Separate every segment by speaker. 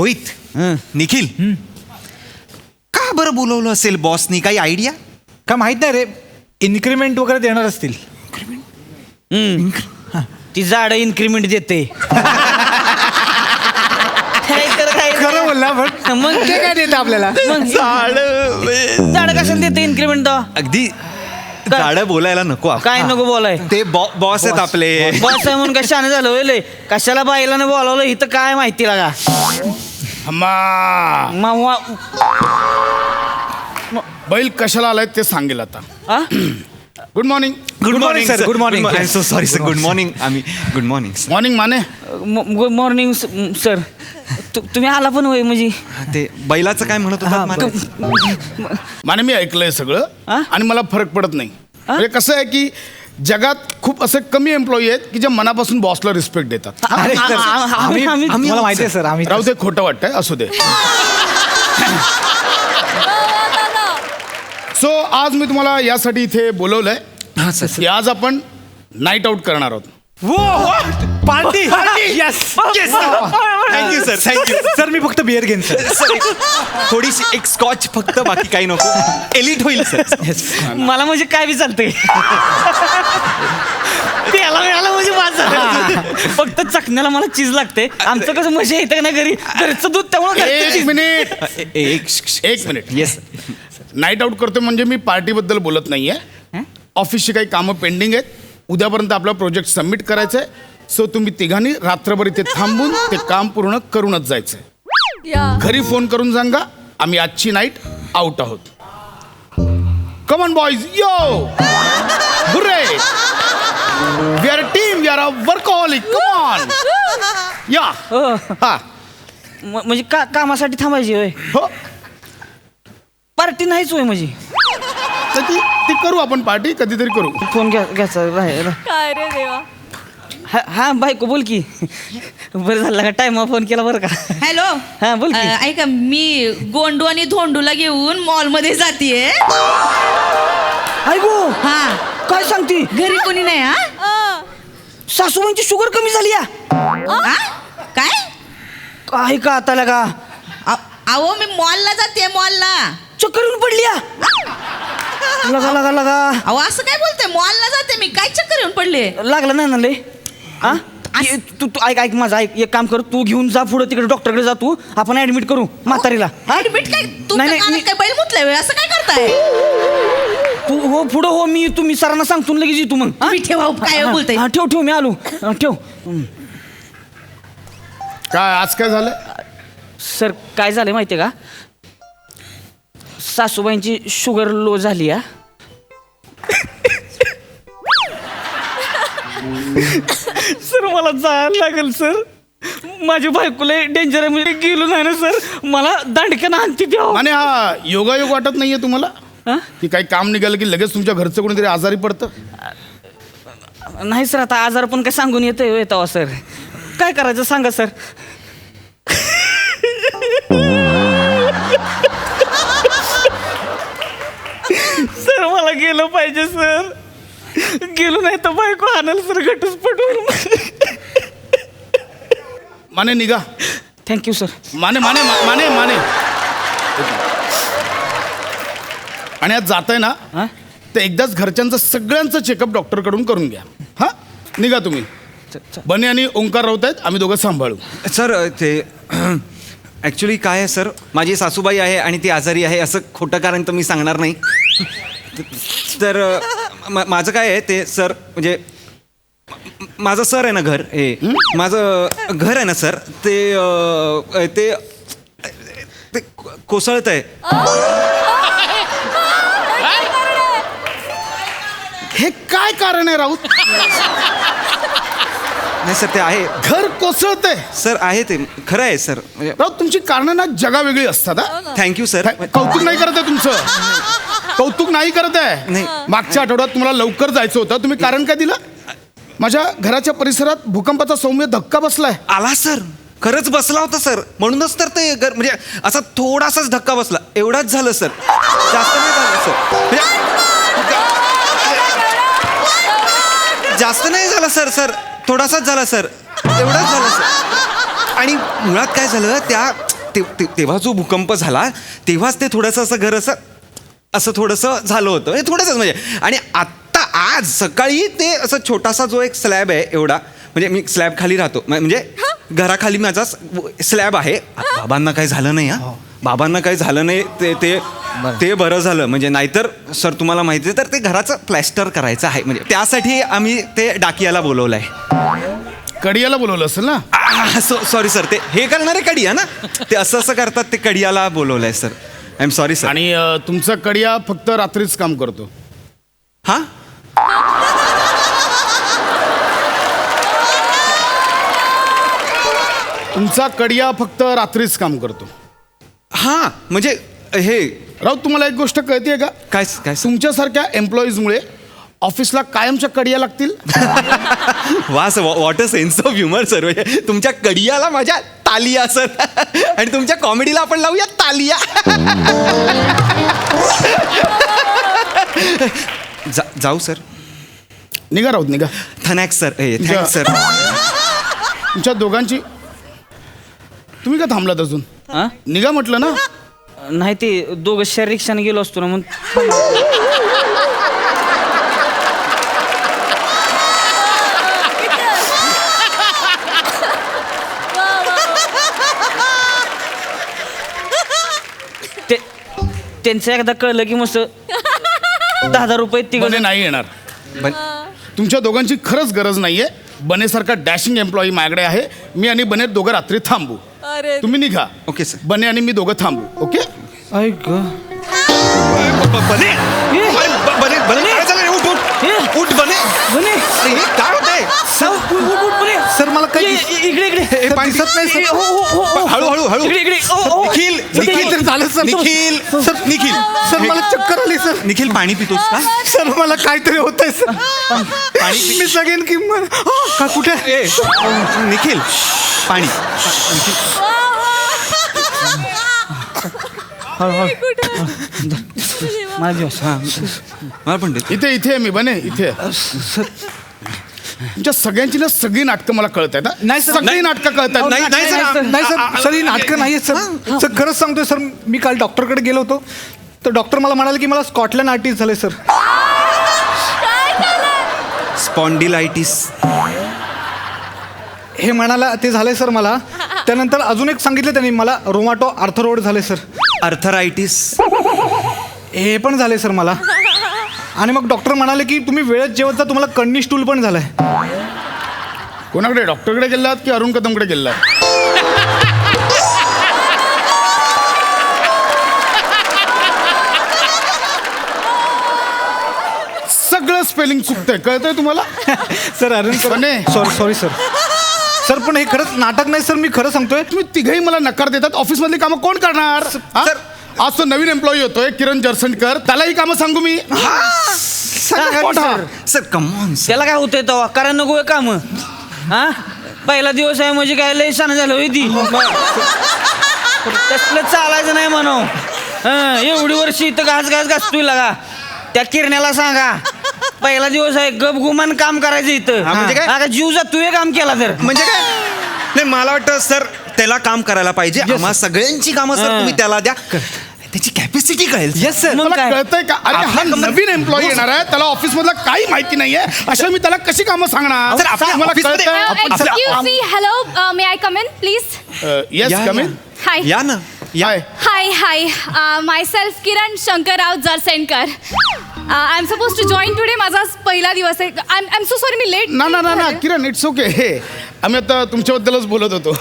Speaker 1: रोहित निखिल का बरं बोलवलं असेल बॉसनी? काही आयडिया?
Speaker 2: का माहित नाही रे, इन्क्रीमेंट वगैरे देणार असतील.
Speaker 3: ती झाड इन्क्रीमेंट देते.
Speaker 2: खरं बोलला पण
Speaker 3: मग
Speaker 2: ते काय देतं आपल्याला?
Speaker 3: झाड कशाला देते इन्क्रीमेंट?
Speaker 1: अगदी झाडं बोलायला नको.
Speaker 3: काय नको बोलाय,
Speaker 1: ते बॉस आहेत आपले.
Speaker 3: बॉस आहे म्हणून कशाने झालं होईल? कशाला बाईला नाही बोलावलं इथं काय माहिती लागा.
Speaker 4: बैल कशाला आलाय ते सांगेल आता. Good morning.
Speaker 1: Good morning sir.
Speaker 2: Good morning.
Speaker 1: I am so sorry sir. Good morning. आम्ही good morning.
Speaker 4: Morning Mane.
Speaker 3: Good morning sir. तुम्ही आला पण होय म्हणजे?
Speaker 1: ते बैलाचं काय म्हणत होता?
Speaker 4: माने मी ऐकलंय सगळं
Speaker 3: हा?
Speaker 4: आणि मला फरक पडत नाही. म्हणजे कसं आहे की जगात खूप असे कमी एम्प्लॉई आहेत की जे मनापासून बॉसला रिस्पेक्ट देतात.
Speaker 2: अरे सर, मला माहिती आहे सर. आम्ही
Speaker 4: राहू ते खोटं वाटतंय, असू दे. सो आज मी तुम्हाला यासाठी इथे बोलवलंय की आज आपण नाईट आउट करणार आहोत.
Speaker 2: Party. Yes
Speaker 1: thank you sir. Thank you
Speaker 2: sir. मी फक्त बिअर घेईन सर.
Speaker 1: सर. थोडीशी एक स्कॉच फक्त, बाकी काही नको. एलिट होईल सर.
Speaker 3: मला म्हणजे काय बी चालतंय. त्याला मिळालं म्हणजे माझं. फक्त चकण्याला मला चीज लागते. आमचं कसं मजा येतं का नाही घरी, घरचं दूध त्यामुळे.
Speaker 4: एक मिनिट.
Speaker 1: एक
Speaker 4: मिनिट.
Speaker 1: येस.
Speaker 4: नाईट आउट करतोय म्हणजे मी पार्टीबद्दल बोलत नाहीये. ऑफिसची काही कामं पेंडिंग आहेत. उद्यापर्यंत आपला प्रोजेक्ट सबमिट करायचा आहे. सो तुम्ही तिघांनी रात्रभर इथे थांबून ते काम पूर्ण करूनच जायचंय. घरी फोन करून सांगा आम्ही आजची नाईट आउट आहोत. Come on boys, yo hurray. We are a team, we are a workaholic. Come on ya. हा
Speaker 3: म्हणजे कामासाठी थांबायची होय?
Speaker 4: हो.
Speaker 3: पार्टी नाहीच होय म्हणजे?
Speaker 4: तर ती करू आपण पार्टी कधीतरी करू.
Speaker 3: फोन घ्यायचा राहील.
Speaker 5: काय रे देवा.
Speaker 3: हा बायको बोल की. बरं झालं का टाइम फोन केला बरं का.
Speaker 5: हॅलो.
Speaker 3: हा बोल की.
Speaker 5: ऐका, मी गोंडू आणि धोंडूला घेऊन मॉल मध्ये जातीये.
Speaker 3: ऐकू.
Speaker 5: हा.
Speaker 3: काय सांगती?
Speaker 5: घरी कोणी नाही? हा.
Speaker 3: सासूबाईंची शुगर कमी झाली या.
Speaker 5: काय
Speaker 3: काय का आता लगा?
Speaker 5: अहो मी मॉलला जाते, मॉलला.
Speaker 3: चक्कर येऊन पडली या. लगा लगा लगा.
Speaker 5: अहो असं काय बोलते? मॉलला जाते मी, काय चक्कर येऊन पडले?
Speaker 3: लागलं नाही ना लय? हा. तू ऐक माझं ऐक. एक काम कर, तू घेऊन जा पुढे तिकडे डॉक्टरकडे जा. तू आपण ऍडमिट करू म्हातारीला.
Speaker 5: ऍडमिट काय?
Speaker 3: नाही,
Speaker 5: काय बैल मुतलाय व्हय? असं काय करताय?
Speaker 3: तू हो पुढं हो. मी सरांना सांगतो लगेच येतो मग.
Speaker 5: तुम्ही ठेवा. काय बोलताय?
Speaker 3: हा ठेव मी आलो. ठेव.
Speaker 4: काय आज काय झालं?
Speaker 3: सर काय झालं माहिती आहे का? सासूबाईंची शुगर लो झाली या. सर मला जायला लागेल सर. माझी बायकोला डेंजर आहे म्हणजे गेलो नाही ना सर. मला दांडक्यानं आणती द्यावं.
Speaker 4: आणि हा योगायोग वाटत नाहीये तुम्हाला की काही काम निघालं की लगेच तुमच्या घरचं कोणीतरी आजारी पडतं?
Speaker 3: नाही सर, आता आजार पण काय सांगून येतवा सर. काय करायचं सांगा सर. सर मला गेलं पाहिजे सर. गेलो नाही तर बायको आणल सर घटस्फोटून.
Speaker 4: माने निघा.
Speaker 3: Thank you sir.
Speaker 4: माने माने माने माने. आणि आज जात आहे ना तर एकदाच घरच्यांचं सगळ्यांचं चेकअप डॉक्टरकडून करून घ्या. हा निघा तुम्ही. बने आणि ओंकार राऊत आहेत, आम्ही दोघं सांभाळू.
Speaker 1: सर ते ॲक्च्युली काय आहे सर, माझी सासूबाई आहे आणि ती आजारी आहे असं खोटं कारण तर मी सांगणार नाही. तर माझं काय आहे ते सर, म्हणजे माझं सर आहे ना घर, हे माझं घर आहे ना सर, ते कोसळत आहे.
Speaker 4: हे काय कारण आहे राऊत?
Speaker 1: नाही सर ते आहे.
Speaker 4: घर कोसळतंय
Speaker 1: सर, आहे ते खरं आहे सर.
Speaker 4: राऊत तुमची कारणं ना जगा वेगळी असतात.
Speaker 1: Thank you sir.
Speaker 4: कौतुक नाही करत आहे तुमचं. कौतुक नाही करत आहे.
Speaker 1: नाही.
Speaker 4: मागच्या आठवड्यात तुम्हाला लवकर जायचं होतं, तुम्ही कारण काय दिलं? माझ्या घराच्या परिसरात भूकंपाचा सौम्य धक्का बसलाय.
Speaker 1: आला सर, खरंच बसला होता सर. म्हणूनच तर ते म्हणजे असा थोडासाच धक्का बसला, एवढाच झालं सर. जास्त नाही झालं सर. जास्त नाही झाला सर. थोडासाच झाला सर, एवढाच झाला सर. आणि मुळात काय झालं तेव्हा जो भूकंप झाला तेव्हाच ते थोडंसं असं घर असं थोडंसं झालं होतं थोडंसंच म्हणजे. आणि आत्ता आज सकाळी ते असं छोटासा जो एक स्लॅब आहे एवढा, म्हणजे मी स्लॅब खाली राहतो म्हणजे घराखाली माझा स्लॅब आहे. बाबांना काही झालं नाही हा, बाबांना काही झालं नाही ते बरं झालं. म्हणजे नाहीतर सर तुम्हाला माहिती आहे तर ते घराचं प्लॅस्टर करायचं आहे, म्हणजे त्यासाठी आम्ही ते डाकियाला बोलवलं आहे.
Speaker 4: कडियाला बोलवलं असेल ना.
Speaker 1: सॉरी सर, ते हे करणारे कडिया ना, ते असं करतात, ते कडियाला बोलवलं आहे sir. I am sorry sir.
Speaker 4: आणि तुमचा कडिया फक्त रात्रीच काम करतो.
Speaker 1: हां
Speaker 4: तुमचा कडिया फक्त रात्रीच काम करतो.
Speaker 1: हां म्हणजे हे
Speaker 4: राऊत, तुम्हाला एक गोष्ट कळतेय का?
Speaker 1: काय काय
Speaker 4: तुमच्यासारख्या एम्प्लॉईजमुळे ऑफिसला कायमच्या कडिया लागतील.
Speaker 1: वा sir, what a sense of humour sir. म्हणजे तुमच्या कडियाला माझ्या तालिया सर, आणि तुमच्या कॉमेडीला आपण लावूया तालिया. जाऊ सर.
Speaker 4: निघा राऊत, निघा.
Speaker 1: Thanks sir. Thanks sir.
Speaker 4: तुमच्या दोघांची, तुम्ही का थांबलात अजून?
Speaker 3: हा?
Speaker 4: निघा म्हटलं ना.
Speaker 3: नाही ते दोघं शेअर रिक्षाने गेलो असतो ना मग. त्यांचं एकदा कळलं की मस्त 10,000 रुपये
Speaker 4: बने
Speaker 3: तिघं.
Speaker 4: नाही येणार. तुमच्या दोघांची खरंच गरज नाहीये. बनेसारखा डॅशिंग एम्प्लॉई माझ्याकडे आहे. मी आणि बने दोघं रात्री थांबू. तुम्ही निघा.
Speaker 1: Okay sir.
Speaker 4: बने आणि मी दोघं थांबू. ओके.
Speaker 3: ऐक
Speaker 1: बने बने बने उठ बने.
Speaker 3: बने
Speaker 1: अरे हे काय होतंय?
Speaker 2: सर मला काही
Speaker 3: इकडे इकडे
Speaker 1: हे पाणी दिसत नाही सर. हळू हळू.
Speaker 3: इकडे इकडे
Speaker 1: निखिल
Speaker 2: निखिल तर झालं sir.
Speaker 1: Nikhil
Speaker 2: sir
Speaker 1: Nikhil
Speaker 2: sir मला चक्कर आली सर.
Speaker 1: निखिल पाणी पितोस का?
Speaker 2: सर मला काहीतरी होतंय सर.
Speaker 1: पाणी
Speaker 2: मी सगळ्यां किंमत का कुठे
Speaker 1: ए, निखिल पाणी.
Speaker 3: माझा दिवस.
Speaker 1: मला पण दे.
Speaker 4: इथे इथे आहे मी. बने इथे आहे. तुमच्या सगळ्यांची ना सगळी नाटकं मला कळत आहेत.
Speaker 2: नाही सर,
Speaker 4: सगळी नाटकं कळत आहेत.
Speaker 1: नाही सर.
Speaker 2: नाही सर, सर ही नाटकं नाही आहेत सर. सर खरंच सांगतोय सर, मी काल डॉक्टरकडे गेलो होतो तर डॉक्टर मला म्हणाले की मला स्कॉटलँड आर्टिस्ट झाले सर.
Speaker 1: स्पॉन्डिलायटिस.
Speaker 2: हे म्हणाला ते झाले सर मला. त्यानंतर अजून एक सांगितलं त्यांनी मला, रोमाटो आर्थरोड झाले सर.
Speaker 1: अर्थरायटिस.
Speaker 2: हे पण झाले सर मला. आणि मग डॉक्टर म्हणाले की तुम्ही वेळेत जेवत जा, तुम्हाला कन्नी स्टूल पण झालाय.
Speaker 4: कोणाकडे, डॉक्टरकडे गेलात की अरुण कदमकडे गेलात? सगळं स्पेलिंग चुकतंय, कळतंय तुम्हाला?
Speaker 2: सर अरुण
Speaker 4: बने.
Speaker 2: Sorry sir. सर पण हे खरंच नाटक नाही सर, मी खरं सांगतोय.
Speaker 4: तुम्ही तिघही मला नकार देतात. ऑफिसमधली कामं कोण करणार? हा?
Speaker 1: सर.
Speaker 4: आज तो नवीन एम्प्लॉई होतोय किरण जरसंडकर, त्यालाही कामं सांगू मी?
Speaker 1: Sir come on sir.
Speaker 3: त्याला काय होतंय तेव्हा करा नको काम. हा पहिला दिवस आहे म्हणजे काय लय शान झालं होय ती. तसलं चालायचं नाही म्हणाव. एवढी वर्षी इथं घास घासतोय लागा. त्या किरण्याला सांगा पहिला दिवस आहे, गपगुमान काम करायचं इथं.
Speaker 1: म्हणजे काय?
Speaker 3: आता जीव जातोय काम केला तर.
Speaker 1: म्हणजे काय नाही, मला वाटतं सर त्याला काम करायला पाहिजे. आम्हा सगळ्यांची कामं सर तुम्ही त्याला द्या, त्याची कॅपॅसिटी कळेल.
Speaker 2: Yes sir.
Speaker 3: मग
Speaker 4: मला
Speaker 3: काय?
Speaker 4: कळतंय का? अरे हा नवीन एम्प्लॉई येणार आहे, त्याला ऑफिस मधलं काही माहिती नाहीये. अशा मी त्याला कशी कामं सांगणार?
Speaker 1: सर, आपल्या
Speaker 4: मला
Speaker 1: ऑफिसमध्ये-
Speaker 4: कळतंय.
Speaker 6: Excuse me, hello, may I come in, please?
Speaker 4: Yes,
Speaker 1: या,
Speaker 4: कम
Speaker 1: या.
Speaker 4: इन.
Speaker 6: Hi.
Speaker 1: या ना या.
Speaker 6: Hi. Myself Kiran Shankar Rao Jarsenkar. I'm supposed to join today. माझा पहिला दिवस आहे. I'm so sorry, me let.
Speaker 4: ना किरण, इट्स ओके. हे आम्ही आता तुमच्याबद्दलच बोलत होतो.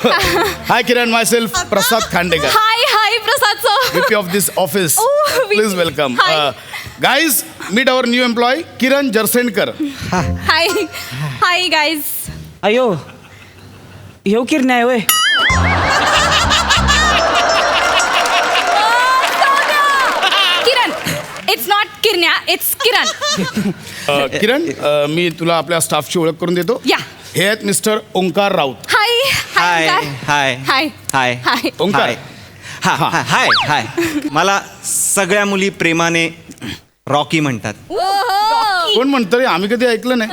Speaker 4: Hi Kiran, my self Prasad Khandekar,
Speaker 6: Hi, Prasad sir.
Speaker 4: VP of this office.
Speaker 6: Oh,
Speaker 4: please welcome.
Speaker 6: Hi.
Speaker 4: Guys, meet our new employee Kiran Jarsendkar.
Speaker 6: Hi, guys.
Speaker 3: अयो ह्यो किरण्या आहे होय.
Speaker 6: किरण. It's not किरण्या, it's किरण.
Speaker 4: किरण, मी तुला आपल्या स्टाफची ओळख करून देतो.
Speaker 6: Yeah.
Speaker 4: हे आहेत मिस्टर ओंकार राऊत.
Speaker 6: हाय
Speaker 1: हाय
Speaker 6: हाय
Speaker 1: हाय हाय
Speaker 6: हाय.
Speaker 4: ओंकार.
Speaker 1: हाय हाय. मला सगळ्या मुली प्रेमाने रॉकी म्हणतात.
Speaker 4: कोण म्हणतं रे? आम्ही कधी ऐकलं नाही.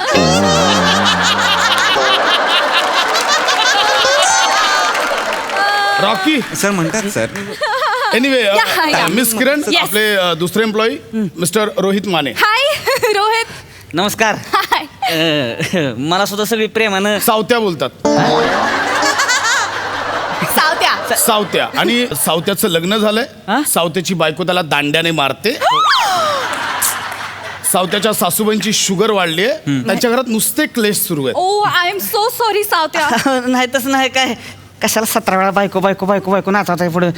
Speaker 4: रॉकी
Speaker 1: सर म्हणतात सर.
Speaker 4: Anyway
Speaker 6: yeah.
Speaker 4: मिस किरण
Speaker 6: Yes.
Speaker 4: आपले दुसरे एम्प्लॉई मिस्टर रोहित माने.
Speaker 6: हाय रोहित.
Speaker 3: नमस्कार.
Speaker 6: हाय.
Speaker 3: मला सुद्धा सगळी प्रेमानं
Speaker 4: सावत्या बोलतात.
Speaker 6: सावत्या.
Speaker 4: सावत्या. आणि सावत्याचं लग्न
Speaker 3: हा?
Speaker 4: झालंय. सावत्याची बायको त्याला दांड्याने मारते. सावत्याच्या सासूबाईंची शुगर वाढली आहे. त्यांच्या घरात नुसते क्लेश सुरू आहेत.
Speaker 6: ओ आय एम सो सॉरी सावत्या.
Speaker 3: नाही तसं नाही काय कशाला 17 वेळा बायको बायको बायको बायको नाचत आहे पुढे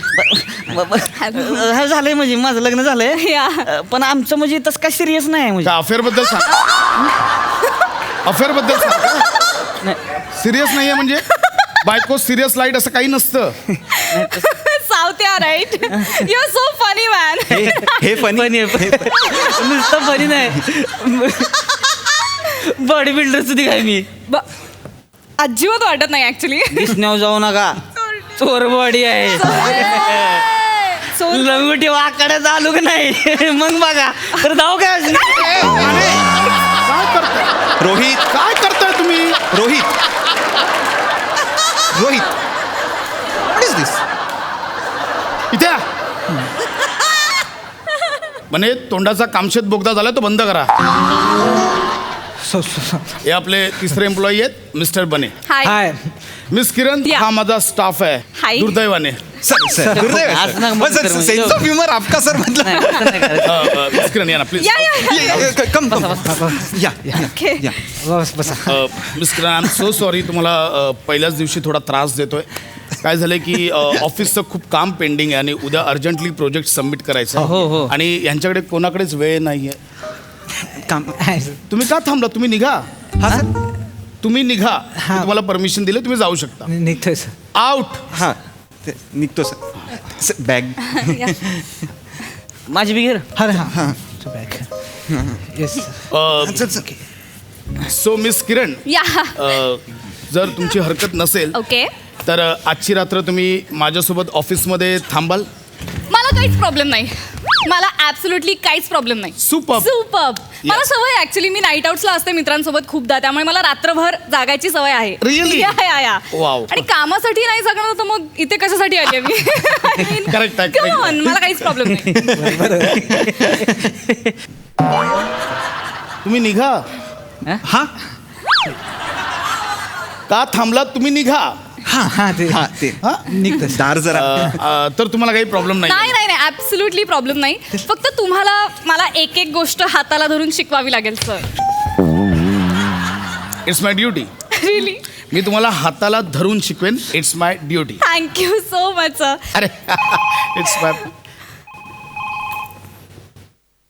Speaker 3: झालंय म्हणजे माझं लग्न झालंय.
Speaker 6: Yeah.
Speaker 3: पण आमचं म्हणजे तसं काय सिरियस नाही म्हणजे.
Speaker 4: का अफेअर बद्दल सांग. अफेअर बद्दल सांग. सिरियस नाहीये म्हणजे बायको सिरियस लाईट असं काही नसतं.
Speaker 6: सावत्या right. You are so funny man.
Speaker 1: हे फनी.
Speaker 3: नुसतं फनी नाही बॉडी बिल्डर सुद्धा काय मी
Speaker 6: अजिबात वाटत नाही ऍक्च्युली.
Speaker 3: दिसण्यावर जाऊ नका चोर बॉडी आहे. लंगोटी वाकड्या चालू का नाही मग बघा तर जाऊ काय
Speaker 4: काय करताय
Speaker 1: रोहित.
Speaker 4: काय करताय तुम्ही.
Speaker 1: रोहित. व्हॉट इज दिस.
Speaker 4: इथे या. म्हणे तोंडाचा कामशेत बोगदा झाला तो बंद करा. हे आपले तिसरे एम्प्लॉई आहेत मिस्टर बने.
Speaker 6: हाय.
Speaker 4: मिस किरण
Speaker 6: या.
Speaker 4: हा माझा स्टाफ आहे.
Speaker 6: हाय.
Speaker 4: दुर्दैवाने
Speaker 1: सर
Speaker 3: आज ना मग कर म्हणजे.
Speaker 1: सेन्स ऑफ ह्युमर आपका सर मतलब.
Speaker 3: नाही, असं नाही करायचं.
Speaker 4: मिस किरण या ना प्लीज.
Speaker 6: या.
Speaker 1: कम या
Speaker 6: Okay.
Speaker 1: या.
Speaker 4: Miss Kiran I am so sorry तुम्हाला पहिल्याच दिवशी थोडा त्रास देतोय. काय झालंय की ऑफिसचं खूप काम पेंडिंग आहे आणि उद्या अर्जंटली प्रोजेक्ट सबमिट करायचं
Speaker 3: हो, हो.
Speaker 4: आहे. आणि यांच्याकडे कोणाकडेच वेळ नाहीये.
Speaker 1: काम.
Speaker 4: तुम्ही का थांबला. तुम्ही निघा.
Speaker 1: हा सर.
Speaker 4: तुम्ही निघा. मी तुम्हाला परमिशन दिले तुम्ही जाऊ शकता.
Speaker 2: निघतोय सर.
Speaker 4: आउट.
Speaker 1: हा निघतो सर. बॅग.
Speaker 3: माझी बिगेर
Speaker 2: हां येस
Speaker 4: सो मिस किरण
Speaker 6: या.
Speaker 4: जर तुमची हरकत नसेल
Speaker 6: ओके.
Speaker 4: तर आजची रात्र तुम्ही माझ्यासोबत ऑफिसमध्ये थांबाल.
Speaker 6: मला काहीच प्रॉब्लेम नाही. मला ऍब्सोल्युटली काहीच प्रॉब्लेम नाही.
Speaker 4: Superb.
Speaker 6: मला सवय ऍक्च्युली मी नाईट आउट्सला असते मित्रांसोबत खूपदा त्यामुळे मला रात्रभर जागायची सवय आहे.
Speaker 4: Really?
Speaker 6: या.
Speaker 4: Wow.
Speaker 6: आणि कामासाठी नाही जगणार तर मग इथे कशासाठी आली आहे मी.
Speaker 4: Correct आहे,
Speaker 6: Come
Speaker 4: correct
Speaker 6: on, मला काहीच प्रॉब्लेम नाही.
Speaker 4: तुम्ही निघा.
Speaker 1: हा
Speaker 4: का थांबलात तुम्ही निघा.
Speaker 2: हां ते
Speaker 1: हा ते
Speaker 4: हा?
Speaker 2: निघतोय
Speaker 1: दार जरा.
Speaker 4: तर तुम्हाला काही प्रॉब्लेम
Speaker 6: नाही
Speaker 4: नाही.
Speaker 6: नाही नाही ऍब्सोल्युटली प्रॉब्लेम नाही. फक्त तुम्हाला मला एक एक गोष्ट हाताला धरून शिकवावी लागेल sir.
Speaker 4: It's my duty.
Speaker 6: Really.
Speaker 4: मी तुम्हाला हाताला धरून शिकवेन. It's my duty.
Speaker 6: Thank you so much sir.
Speaker 4: अरे इट्स माय.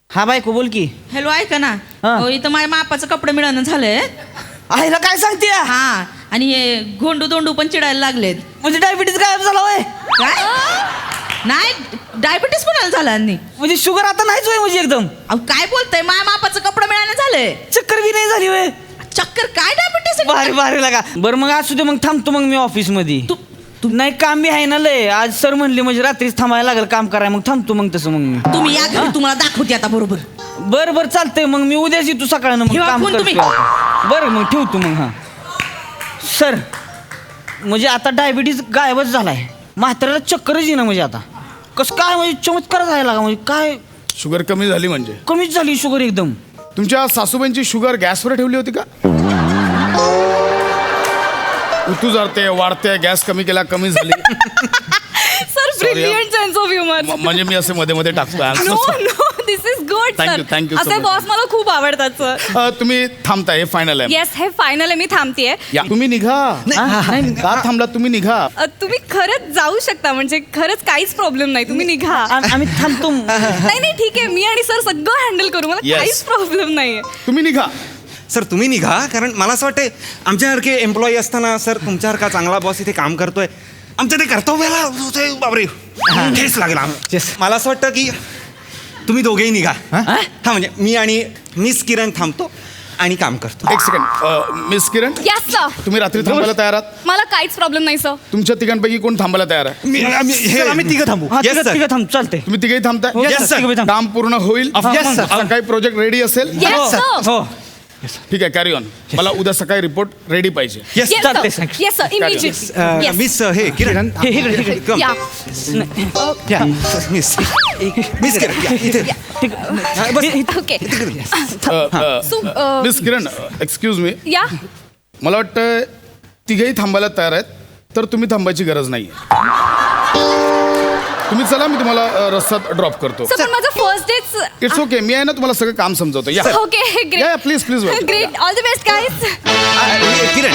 Speaker 3: हा बायको बोल की.
Speaker 5: हॅलो ऐका ना.
Speaker 3: हा.
Speaker 5: हो, इथं माझ्या मापाचं कपडे मिळणं झालंय.
Speaker 3: आईला काय सांगते
Speaker 5: हा आणि हे गोंडू दोंडू पण चिडायला लागलेत.
Speaker 3: म्हणजे डायबिटीज गायब झाला होय.
Speaker 5: काय नाही डायबिटीस कोणाला झाला नाही.
Speaker 3: म्हणजे शुगर आता नाहीच होय म्हणजे एकदम
Speaker 5: अहो काय बोलतंय माझ्या मापाचं कपडे मिळालं झालंय.
Speaker 3: चक्कर बी नाही झाली होय.
Speaker 5: चक्कर काय डायबिटीस.
Speaker 3: भारी भारी लागा. बरं मग असू दे मग थांबतो मग मी ऑफिस मध्ये. तू नाही काम बी आहे ना लय. आज सर म्हणले म्हणजे रात्रीच थांबायला लागेल काम करायला. मग थांबतो मग तसं मग मी.
Speaker 5: तुम्ही या घरी तुम्हाला दाखवते आता बरोबर.
Speaker 3: बरं बरं चालतंय मग मी उद्याच येतो सकाळनं मग
Speaker 5: ठेवा
Speaker 3: काम
Speaker 5: फोन तुम्ही.
Speaker 3: करतो. बरं मग ठेवतो मग. हां सर म्हणजे आता डायबिटीज गायबच झालाय. म्हाताऱ्याला चक्करच येईना म्हणजे आता कसं काय म्हणजे चमत्कार झाला लागा म्हणजे काय
Speaker 4: शुगर कमी झाली म्हणजे.
Speaker 3: कमीच झाली शुगर एकदम.
Speaker 4: तुमच्या सासूबाईंची शुगर गॅसवर ठेवली होती का. उतू जाते वाढते. गॅस कमी केला कमी झाली.
Speaker 6: Sir brilliant sense of humour.
Speaker 4: म्हणजे मी असे मध्ये मध्ये टाकतो.
Speaker 6: No no this is good
Speaker 4: Thank
Speaker 6: sir.
Speaker 4: you, thank you so
Speaker 6: असे
Speaker 4: much.
Speaker 6: बॉस मला खूप आवडतात सर.
Speaker 4: तुम्ही थांबताय. हे फायनल आहे.
Speaker 6: येस हे फायनल आहे. मी थांबतेय.
Speaker 4: या तुम्ही निघा. का थांबला तुम्ही निघा.
Speaker 6: तुम्ही खरंच जाऊ शकता म्हणजे खरंच काहीच प्रॉब्लेम नाही. तुम्ही निघा.
Speaker 3: आम्ही थांबतो.
Speaker 6: नाही नाही ठीक आहे. मी आणि सर सगळं हँडल करू. मला
Speaker 4: Yes.
Speaker 6: काहीच प्रॉब्लेम नाहीये.
Speaker 4: तुम्ही निघा.
Speaker 1: सर तुम्ही निघा कारण मला असं वाटतं आमच्यासारखे एम्प्लॉई असताना सर तुमच्यासारखा चांगला बॉस इथे काम करतोय. आमच्या ते कर्तव्याला बापरे ठेच लागेल.
Speaker 2: Yes.
Speaker 1: मला असं वाटतं की तुम्ही दोघेही निघा. हा म्हणजे मी आणि मिस किरण थांबतो आणि काम करतो.
Speaker 4: एक सेकंड. मिस किरण
Speaker 6: येस सर.
Speaker 4: तुम्ही रात्री थांबायला तयार आहात.
Speaker 6: मला काहीच प्रॉब्लेम नाही सर.
Speaker 4: तुमच्या तिघांपैकी कोण थांबायला तयार आहे.
Speaker 1: आम्ही तिघं थांबू.
Speaker 3: हा,
Speaker 1: Yes,
Speaker 3: तिघं
Speaker 1: sir.
Speaker 3: तिघं थांब चालतंय.
Speaker 4: तुम्ही तिघेही थांबताय.
Speaker 1: Yes, sir.
Speaker 3: तिघं बी थांब.
Speaker 4: काम पूर्ण होईल.
Speaker 1: Yes, sir.
Speaker 4: काही प्रोजेक्ट रेडी असेल.
Speaker 6: Yes, sir.
Speaker 3: हो
Speaker 4: ठीक आहे, कॅरी ऑन. मला उद्या सकाळी रिपोर्ट रेडी पाहिजे.
Speaker 1: येस
Speaker 6: Yes,
Speaker 3: चालतंय,
Speaker 6: sir.
Speaker 3: sir.
Speaker 6: Yes, sir. Immediately. Yes.
Speaker 1: Miss हे किरण
Speaker 3: हे इकडे.
Speaker 1: कम
Speaker 6: Yeah.
Speaker 1: या मिस मिस किरण या, इथे हा, बस.
Speaker 6: Okay.
Speaker 4: Uh,
Speaker 6: So,
Speaker 4: मिस किरण, एक्सक्यूज मी.
Speaker 6: yeah.
Speaker 4: मला वाटतं तिघेही थांबायला तयार आहेत, तर तुम्ही थांबायची गरज नाही. तुम्ही चला, मी तुम्हाला रस्त्यात ड्रॉप करतो.
Speaker 6: Sir, पण माझं फर्स्ट डेच
Speaker 4: इट्स ओके, मी आहे ना, तुम्हाला सगळं काम समजवतो. या
Speaker 6: ओके
Speaker 4: या, please please.
Speaker 6: Great all the best guys
Speaker 1: Kiran